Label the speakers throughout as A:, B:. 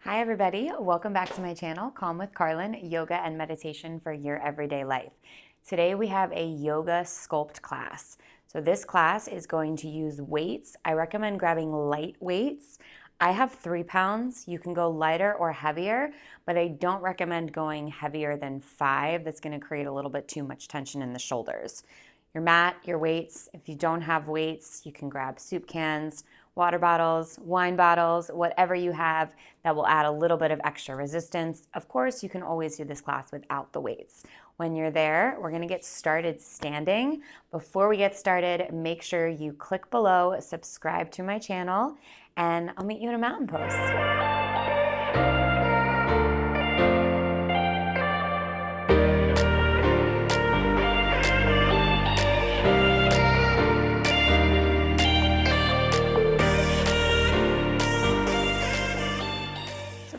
A: Hi everybody, welcome back to my channel, Calm with Carlin, yoga and meditation for your everyday life. Today we have a yoga sculpt class. So this class is going to use weights. I recommend grabbing light weights. I have 3 pounds. You can go lighter or heavier, but I don't recommend going heavier than 5. That's going to create a little bit too much tension in the shoulders. Your mat, your weights. If you don't have weights, you can grab soup cans, water bottles, wine bottles, whatever you have that will add a little bit of extra resistance. Of course, you can always do this class without the weights. When you're there, we're gonna get started standing. Before we get started, make sure you click below, subscribe to my channel, and I'll meet you in a mountain pose.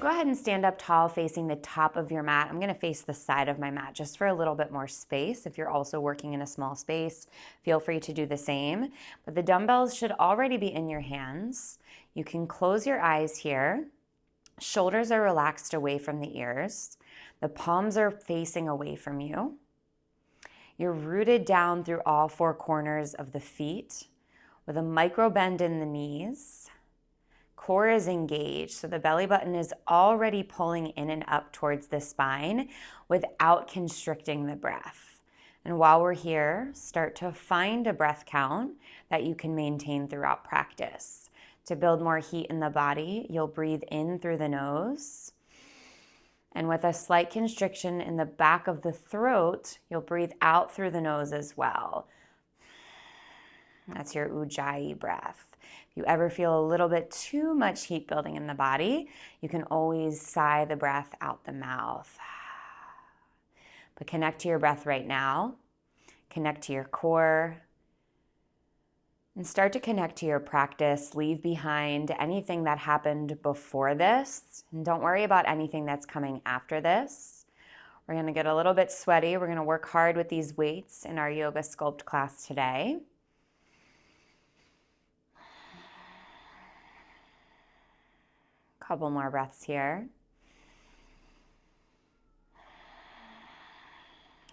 A: Go ahead and stand up tall facing the top of your mat. I'm going to face the side of my mat just for a little bit more space. If you're also working in a small space, feel free to do the same. But the dumbbells should already be in your hands. You can close your eyes here. Shoulders are relaxed away from the ears. The palms are facing away from you. You're rooted down through all 4 corners of the feet with a micro bend in the knees. Core is engaged, so the belly button is already pulling in and up towards the spine without constricting the breath. And while we're here, start to find a breath count that you can maintain throughout practice. To build more heat in the body, you'll breathe in through the nose. And with a slight constriction in the back of the throat, you'll breathe out through the nose as well. That's your Ujjayi breath. If you ever feel a little bit too much heat building in the body, you can always sigh the breath out the mouth. But connect to your breath right now. Connect to your core. And start to connect to your practice. Leave behind anything that happened before this. And don't worry about anything that's coming after this. We're going to get a little bit sweaty. We're going to work hard with these weights in our yoga sculpt class today. Couple more breaths here.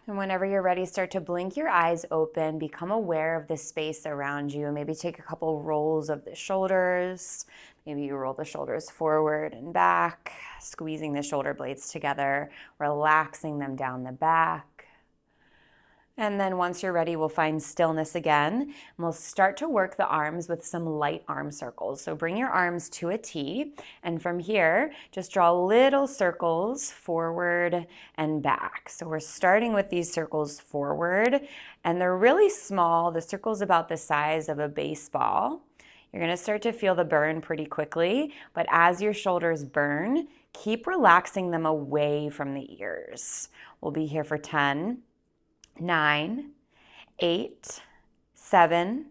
A: And whenever you're ready, start to blink your eyes open. Become aware of the space around you. Maybe take a couple rolls of the shoulders. Maybe you roll the shoulders forward and back, squeezing the shoulder blades together, relaxing them down the back. And then once you're ready, we'll find stillness again. And we'll start to work the arms with some light arm circles. So bring your arms to a T. And from here, just draw little circles forward and back. So we're starting with these circles forward. And they're really small. The circle's about the size of a baseball. You're going to start to feel the burn pretty quickly. But as your shoulders burn, keep relaxing them away from the ears. We'll be here for 10. 9, 8, 7,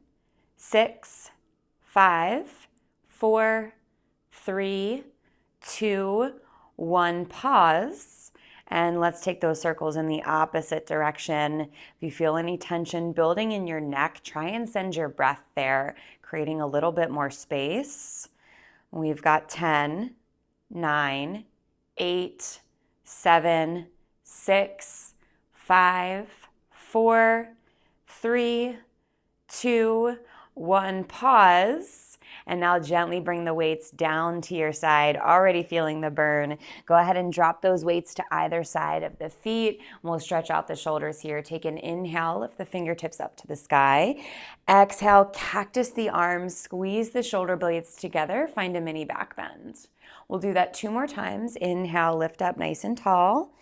A: 6, 5, 4, 3, 2, 1. Pause. And let's take those circles in the opposite direction. If you feel any tension building in your neck, try and send your breath there, creating a little bit more space. We've got 10, 9, 8, 7, 6, 5, 4, 3, 2, 1. Pause. And now gently bring the weights down to your side, already feeling the burn. Go ahead and drop those weights to either side of the feet. We'll stretch out the shoulders here. Take an inhale, lift the fingertips up to the sky. Exhale, cactus the arms, squeeze the shoulder blades together, find a mini back bend. We'll do that 2 more times. Inhale, lift up nice and tall.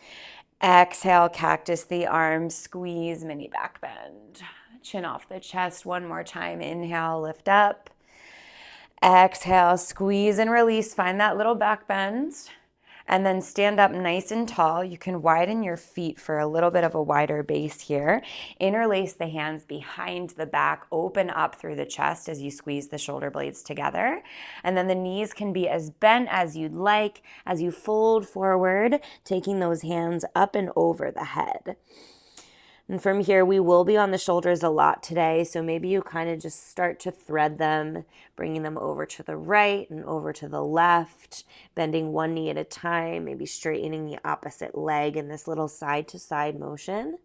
A: Exhale, cactus the arms, squeeze, mini back bend. Chin off the chest 1 more time. Inhale, lift up. Exhale, squeeze and release. Find that little back bend. And then stand up nice and tall. You can widen your feet for a little bit of a wider base here. Interlace the hands behind the back. Open up through the chest as you squeeze the shoulder blades together. And then the knees can be as bent as you'd like as you fold forward, taking those hands up and over the head. And from here, we will be on the shoulders a lot today, so maybe you kind of just start to thread them, bringing them over to the right and over to the left, bending one knee at a time, maybe straightening the opposite leg in this little side-to-side motion.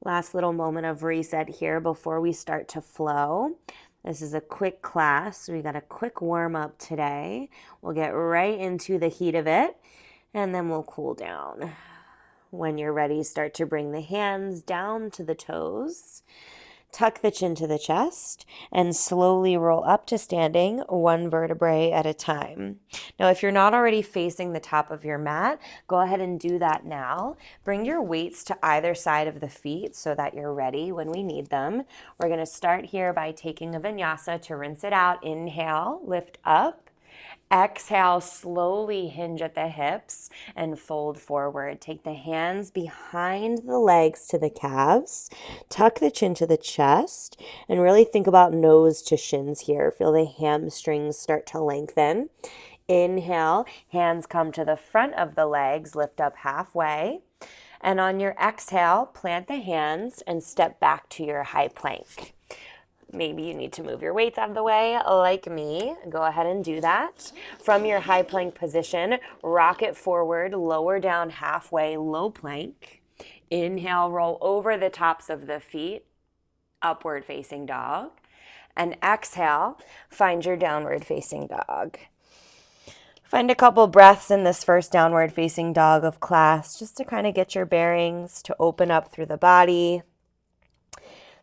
A: Last little moment of reset here before we start to flow. This is a quick class, so we got a quick warm-up today. We'll get right into the heat of it, and then we'll cool down. When you're ready, start to bring the hands down to the toes, tuck the chin to the chest, and slowly roll up to standing, one vertebrae at a time. Now, if you're not already facing the top of your mat, go ahead and do that now. Bring your weights to either side of the feet so that you're ready when we need them. We're going to start here by taking a vinyasa to rinse it out. Inhale, lift up. Exhale, slowly hinge at the hips and fold forward. Take the hands behind the legs to the calves. Tuck the chin to the chest and really think about nose to shins here. Feel the hamstrings start to lengthen. Inhale, hands come to the front of the legs, lift up halfway. And on your exhale, plant the hands and step back to your high plank. Maybe you need to move your weights out of the way like me. Go ahead and do that. From your high plank position, rock it forward, lower down halfway, low plank. Inhale, roll over the tops of the feet, upward facing dog. And exhale, find your downward facing dog. Find a couple breaths in this first downward facing dog of class just to kind of get your bearings, to open up through the body.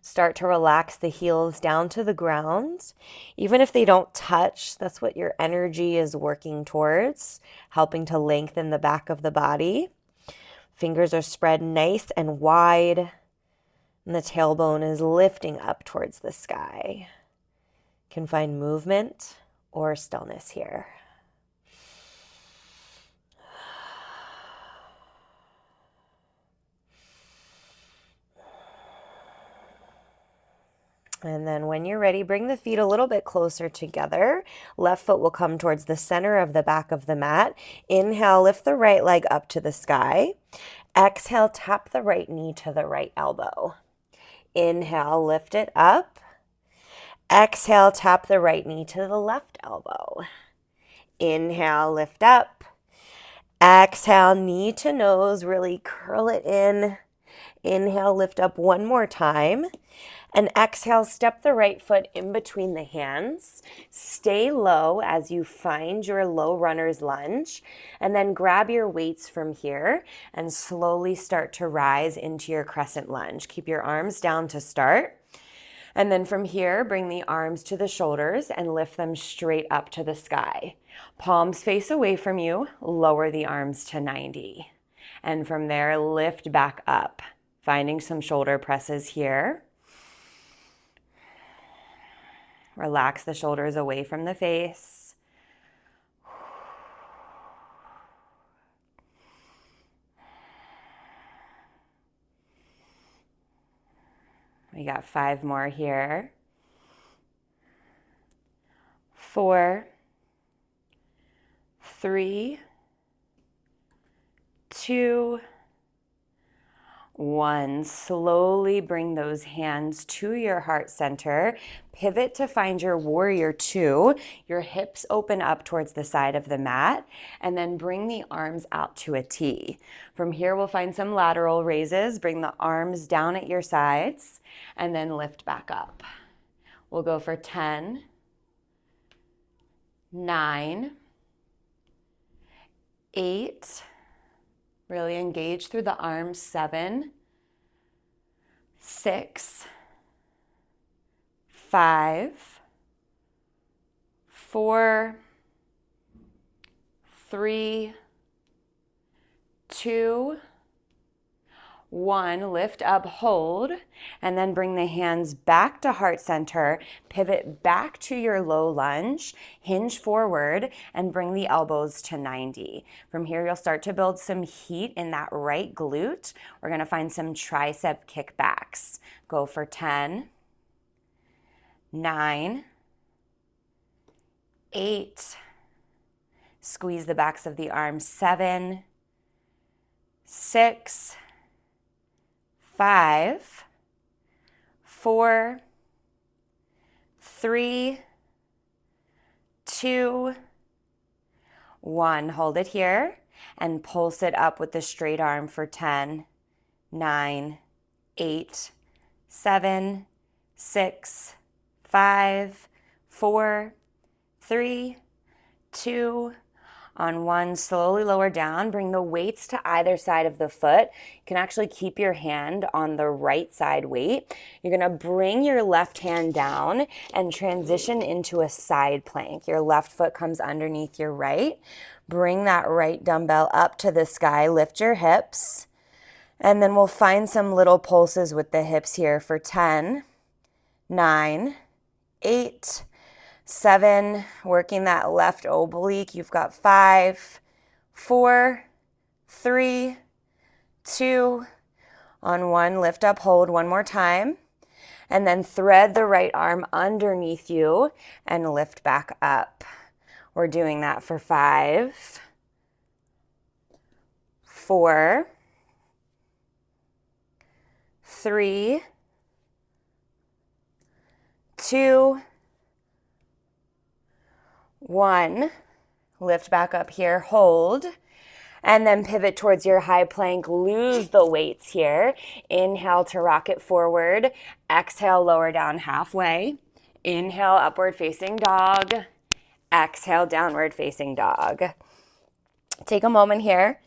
A: Start to relax the heels down to the ground. Even if they don't touch, that's what your energy is working towards, helping to lengthen the back of the body. Fingers are spread nice and wide, and the tailbone is lifting up towards the sky. You can find movement or stillness here. And then when you're ready, bring the feet a little bit closer together. Left foot will come towards the center of the back of the mat. Inhale, lift the right leg up to the sky. Exhale, tap the right knee to the right elbow. Inhale, lift it up. Exhale, tap the right knee to the left elbow. Inhale, lift up. Exhale, knee to nose, really curl it in. Inhale, lift up one more time. And exhale, step the right foot in between the hands. Stay low as you find your low runner's lunge. And then grab your weights from here and slowly start to rise into your crescent lunge. Keep your arms down to start. And then from here, bring the arms to the shoulders and lift them straight up to the sky. Palms face away from you, lower the arms to 90. And from there, lift back up, finding some shoulder presses here. Relax the shoulders away from the face. We got 5 more here. 4, 3, 2, 1. Slowly bring those hands to your heart center. Pivot to find your warrior 2. Your hips open up towards the side of the mat, and then bring the arms out to a T. From here, we'll find some lateral raises. Bring the arms down at your sides, and then lift back up. We'll go for 10, 9, 8, really engage through the arms, 7, 6, 5, 4, 3, 2, 1. Lift up, hold, and then bring the hands back to heart center. Pivot back to your low lunge, hinge forward, and bring the elbows to 90. From here, you'll start to build some heat in that right glute. We're going to find some tricep kickbacks. Go for 10, 9, 8, squeeze the backs of the arms, 7, 6, 5, 4, 3, 2, 1. Hold it here and pulse it up with the straight arm for 10, 9, 8, 7, 6, 5, 4, 3, 2, on 1. Slowly lower down. Bring the weights to either side of the foot. You can actually keep your hand on the right side weight. You're going to bring your left hand down and transition into a side plank. Your left foot comes underneath your right. Bring that right dumbbell up to the sky. Lift your hips. And then we'll find some little pulses with the hips here for 10, 9, 8, 7, working that left oblique. You've got 5, 4, 3, 2, on 1. Lift up, hold one more time. And then thread the right arm underneath you and lift back up. We're doing that for 5, 4, 3, 2, 1, lift back up here, hold, and then pivot towards your high plank. Lose the weights here. Inhale to rocket forward. Exhale, lower down halfway. Inhale, upward facing dog. Exhale, downward facing dog. Take a moment here.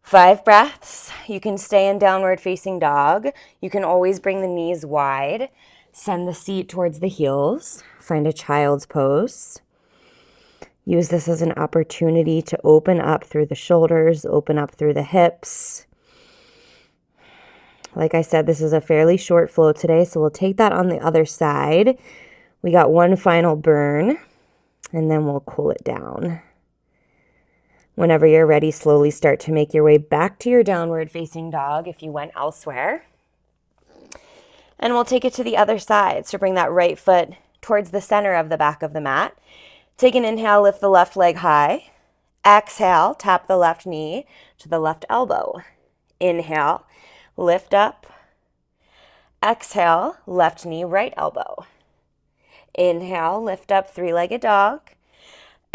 A: 5 breaths. You can stay in downward facing dog. You can always bring the knees wide. Send the seat towards the heels. Find a child's pose. Use this as an opportunity to open up through the shoulders, open up through the hips. Like I said, this is a fairly short flow today, so we'll take that on the other side. We got one final burn, and then we'll cool it down. Whenever you're ready, slowly start to make your way back to your downward facing dog if you went elsewhere. And we'll take it to the other side. So bring that right foot towards the center of the back of the mat. Take an inhale, lift the left leg high. Exhale, tap the left knee to the left elbow. Inhale, lift up. Exhale, left knee, right elbow. Inhale, lift up, three-legged dog.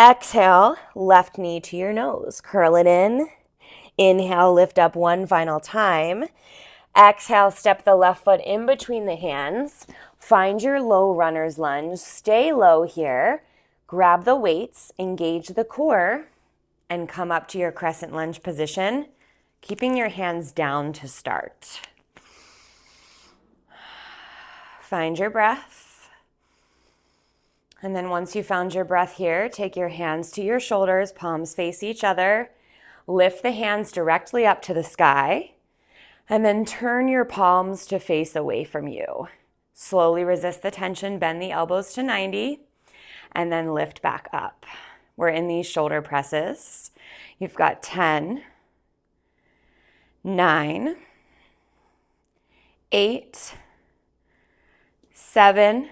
A: Exhale, left knee to your nose. Curl it in. Inhale, lift up one final time. Exhale, step the left foot in between the hands. Find your low runner's lunge. Stay low here. Grab the weights, engage the core, and come up to your crescent lunge position, keeping your hands down to start. Find your breath. And then once you found your breath here, take your hands to your shoulders, palms face each other. Lift the hands directly up to the sky. And then turn your palms to face away from you. Slowly resist the tension, bend the elbows to 90. And then lift back up. We're in these shoulder presses. You've got 10, 9, 8, 7,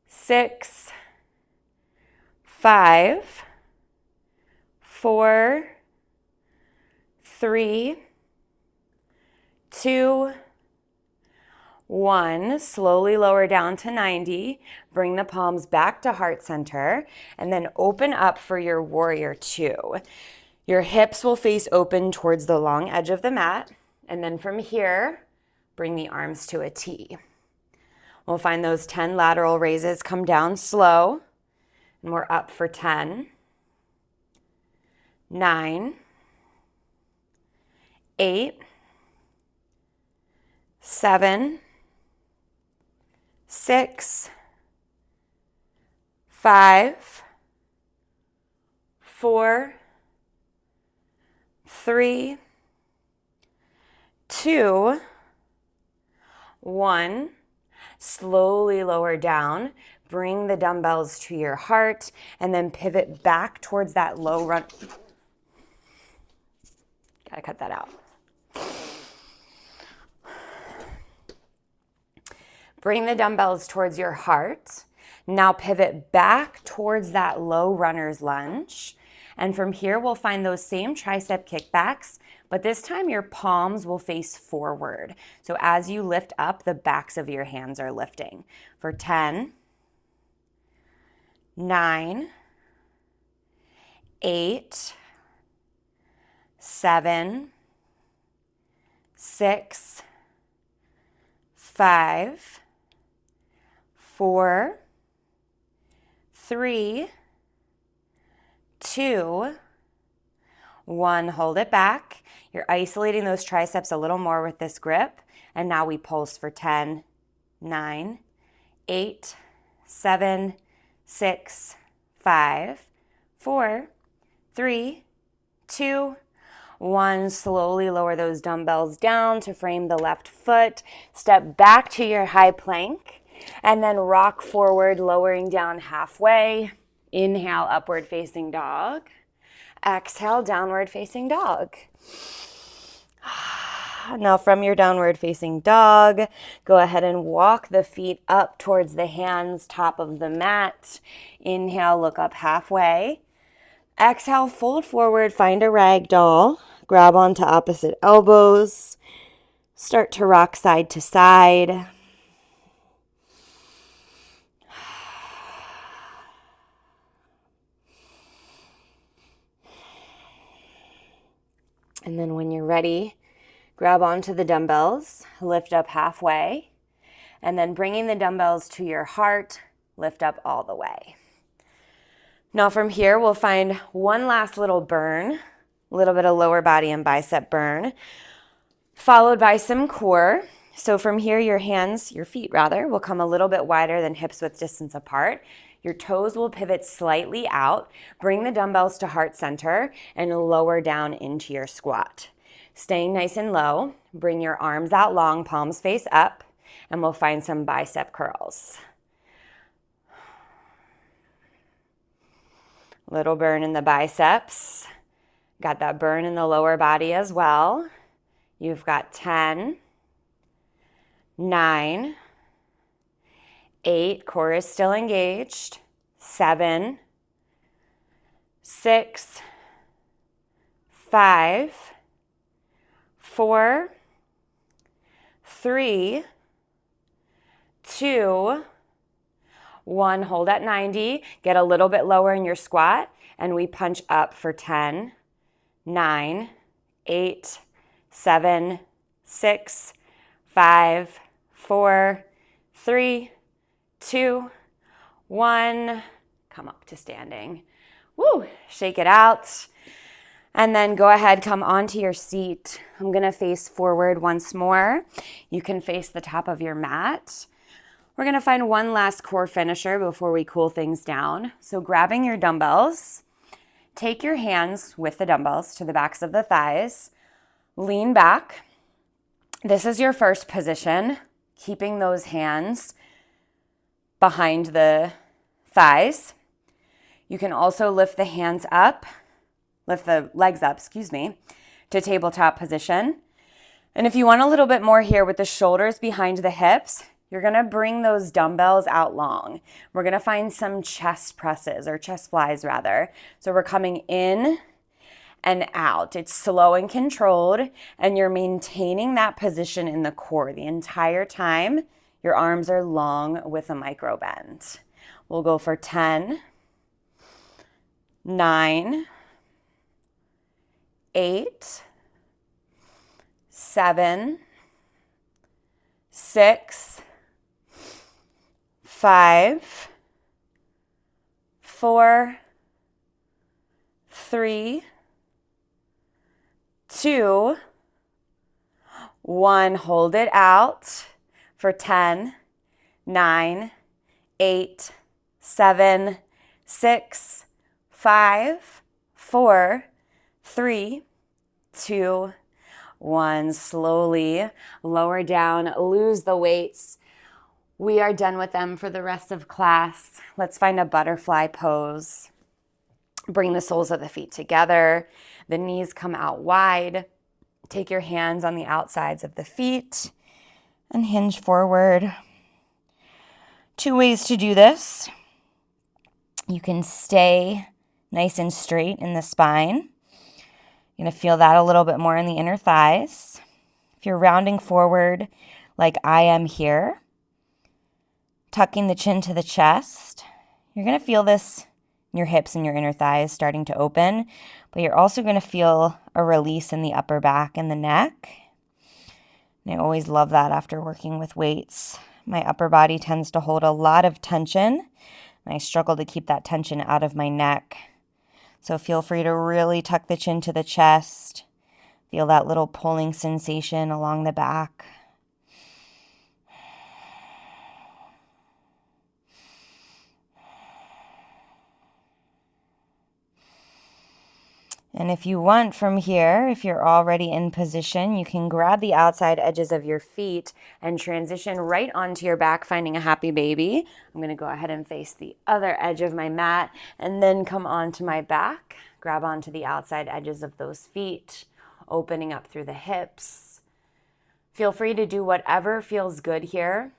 A: 6, 5, 4, 3, 2, 1. Slowly lower down to 90. Bring the palms back to heart center and then open up for your warrior 2. Your hips will face open towards the long edge of the mat. And then from here, bring the arms to a T. We'll find those 10 lateral raises. Come down slow. And we're up for 10, 9, 8, 7, 6, 5, 4, 3, 2, 1. Slowly lower down. Bring the dumbbells to your heart and then pivot back towards that low run. Gotta cut that out. Bring the dumbbells towards your heart. Now pivot back towards that low runner's lunge. And from here, we'll find those same tricep kickbacks, but this time your palms will face forward. So as you lift up, the backs of your hands are lifting. For 10, 9, 8, 7, 6, 5, 4, 3, 2, 1. Hold it back. You're isolating those triceps a little more with this grip. And now we pulse for 10, 9, 8, 7, 6, 5, 4, 3, 2, 1. Slowly lower those dumbbells down to frame the left foot. Step back to your high plank and then rock forward, lowering down halfway. Inhale, upward facing dog. Exhale, downward facing dog. Now from your downward facing dog, go ahead and walk the feet up towards the hands, top of the mat. Inhale, look up halfway. Exhale, fold forward, find a rag doll. Grab onto opposite elbows. Start to rock side to side. And then when you're ready, grab onto the dumbbells, lift up halfway, and then bringing the dumbbells to your heart, lift up all the way. Now from here, we'll find one last little burn, a little bit of lower body and bicep burn, followed by some core. So from here, your feet will come a little bit wider than hips width distance apart. Your toes will pivot slightly out. Bring the dumbbells to heart center and lower down into your squat. Staying nice and low, bring your arms out long, palms face up, and we'll find some bicep curls. Little burn in the biceps. Got that burn in the lower body as well. You've got 10, 9, 8, core is still engaged. 7, 6, 5, 4, 3, 2, 1. Hold at 90. Get a little bit lower in your squat, and we punch up for 10, 9, 8, 7, 6, 5, 4, 3, 2, 1. Come up to standing. Woo! Shake it out. And then go ahead, come onto your seat. I'm gonna face forward once more. You can face the top of your mat. We're gonna find one last core finisher before we cool things down. So grabbing your dumbbells, take your hands with the dumbbells to the backs of the thighs, lean back. This is your first position, keeping those hands behind the thighs. You can also lift the legs up, to tabletop position. And if you want a little bit more here with the shoulders behind the hips, you're gonna bring those dumbbells out long. We're gonna find some chest presses, or chest flies rather. So we're coming in and out. It's slow and controlled, and you're maintaining that position in the core the entire time. Your arms are long with a micro bend. We'll go for 10, 9, 8, 7, 6, 5, 4, 3, 2, 1. Hold it out for 10, 9, 8, 7, 6, 5, 4, 3, 2, 1. Slowly lower down, lose the weights. We are done with them for the rest of class. Let's find a butterfly pose. Bring the soles of the feet together. The knees come out wide. Take your hands on the outsides of the feet and hinge forward. Two ways to do this. You can stay nice and straight in the spine. You're going to feel that a little bit more in the inner thighs. If you're rounding forward like I am here, tucking the chin to the chest, you're going to feel this in your hips and your inner thighs starting to open, but you're also going to feel a release in the upper back and the neck. And I always love that after working with weights. My upper body tends to hold a lot of tension, and I struggle to keep that tension out of my neck. So feel free to really tuck the chin to the chest. Feel that little pulling sensation along the back. And if you want from here, if you're already in position, you can grab the outside edges of your feet and transition right onto your back, finding a happy baby. I'm going to go ahead and face the other edge of my mat and then come onto my back. Grab onto the outside edges of those feet, opening up through the hips. Feel free to do whatever feels good here.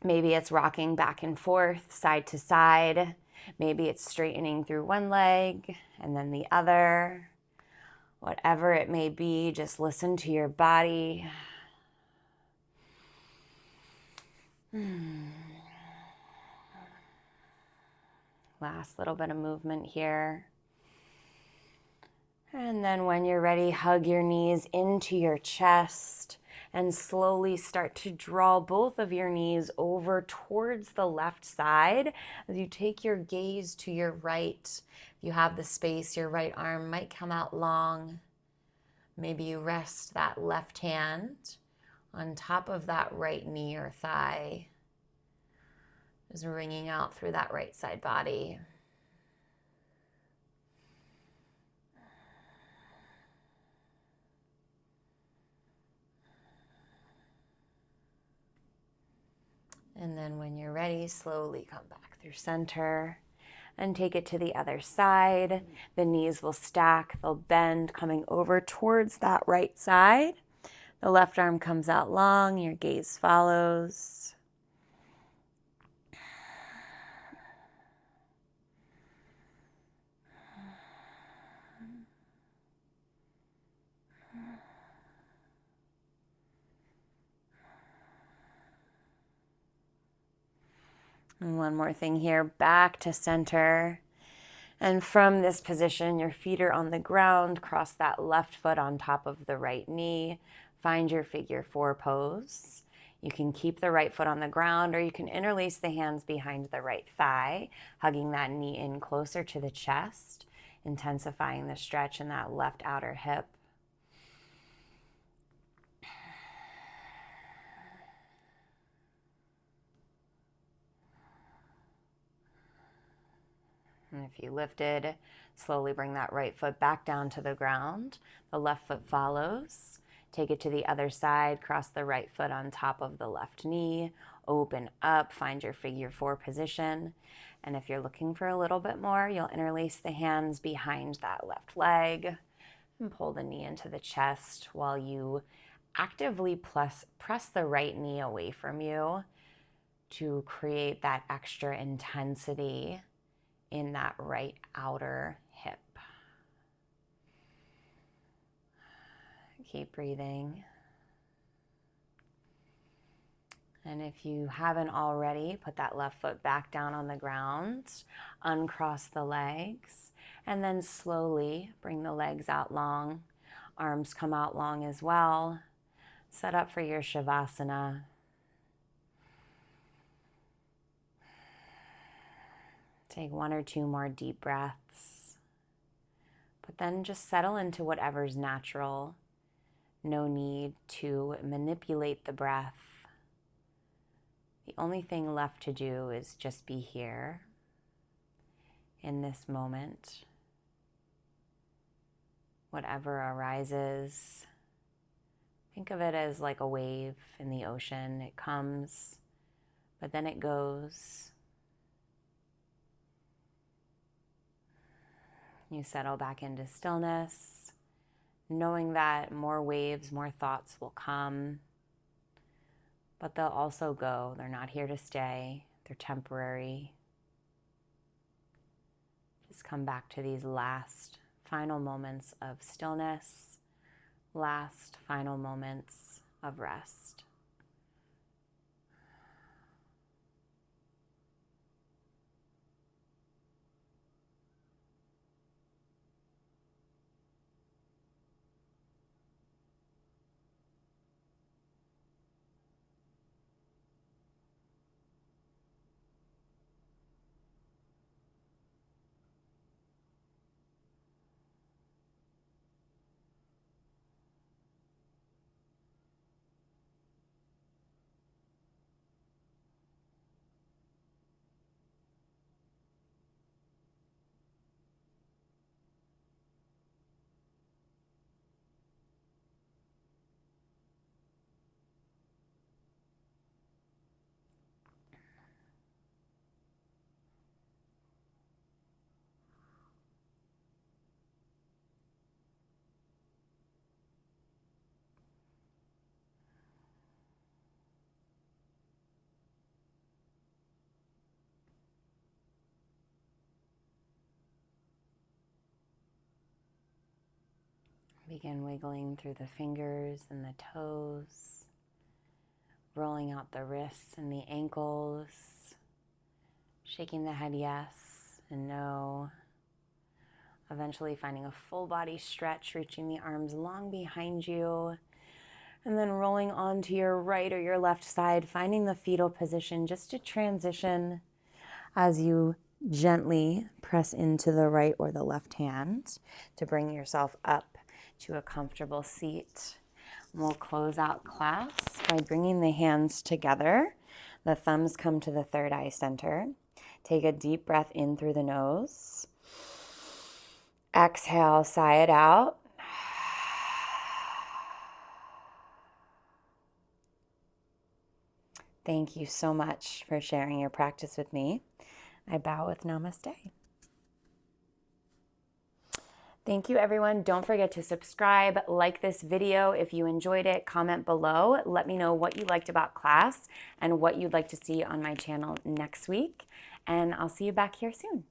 A: Maybe it's rocking back and forth, side to side. Maybe it's straightening through one leg and then the other. Whatever it may be, just listen to your body. Last little bit of movement here. And then when you're ready, hug your knees into your chest and slowly start to draw both of your knees over towards the left side as you take your gaze to your right. If you have the space, your right arm might come out long. Maybe you rest that left hand on top of that right knee or thigh, just wringing out through that right side body. And then when you're ready, slowly come back through center and take it to the other side. The knees will stack, they'll bend, coming over towards that right side. The left arm comes out long, your gaze follows. And one more thing here, back to center. And from this position, your feet are on the ground, cross that left foot on top of the right knee. Find your figure four pose. You can keep the right foot on the ground, or you can interlace the hands behind the right thigh, hugging that knee in closer to the chest, intensifying the stretch in that left outer hip. And if you lifted, slowly bring that right foot back down to the ground. The left foot follows. Take it to the other side. Cross the right foot on top of the left knee. Open up. Find your figure four position. And if you're looking for a little bit more, you'll interlace the hands behind that left leg and pull the knee into the chest while you actively press the right knee away from you to create that extra intensity in that right outer hip. Keep breathing. And if you haven't already, put that left foot back down on the ground, uncross the legs, and then slowly bring the legs out long. Arms come out long as well. Set up for your Shavasana. Take one or two more deep breaths, but then just settle into whatever's natural. No need to manipulate the breath. The only thing left to do is just be here in this moment. Whatever arises, think of it as like a wave in the ocean. It comes, but then it goes. You settle back into stillness, knowing that more waves, more thoughts will come, but they'll also go. They're not here to stay. they're temporary. Just come back to these last final moments of stillness, last final moments of rest. Begin wiggling through the fingers and the toes, rolling out the wrists and the ankles, shaking the head yes and no. Eventually finding a full body stretch, reaching the arms long behind you, and then rolling onto your right or your left side, finding the fetal position just to transition as you gently press into the right or the left hand to bring yourself up to a comfortable seat. And we'll close out class by bringing the hands together. The thumbs come to the third eye center. Take a deep breath in through the nose. Exhale, sigh it out. Thank you so much for sharing your practice with me. I bow with namaste. Thank you, everyone. Don't forget to subscribe, like this video if you enjoyed it, comment below. Let me know what you liked about class and what you'd like to see on my channel next week. And I'll see you back here soon.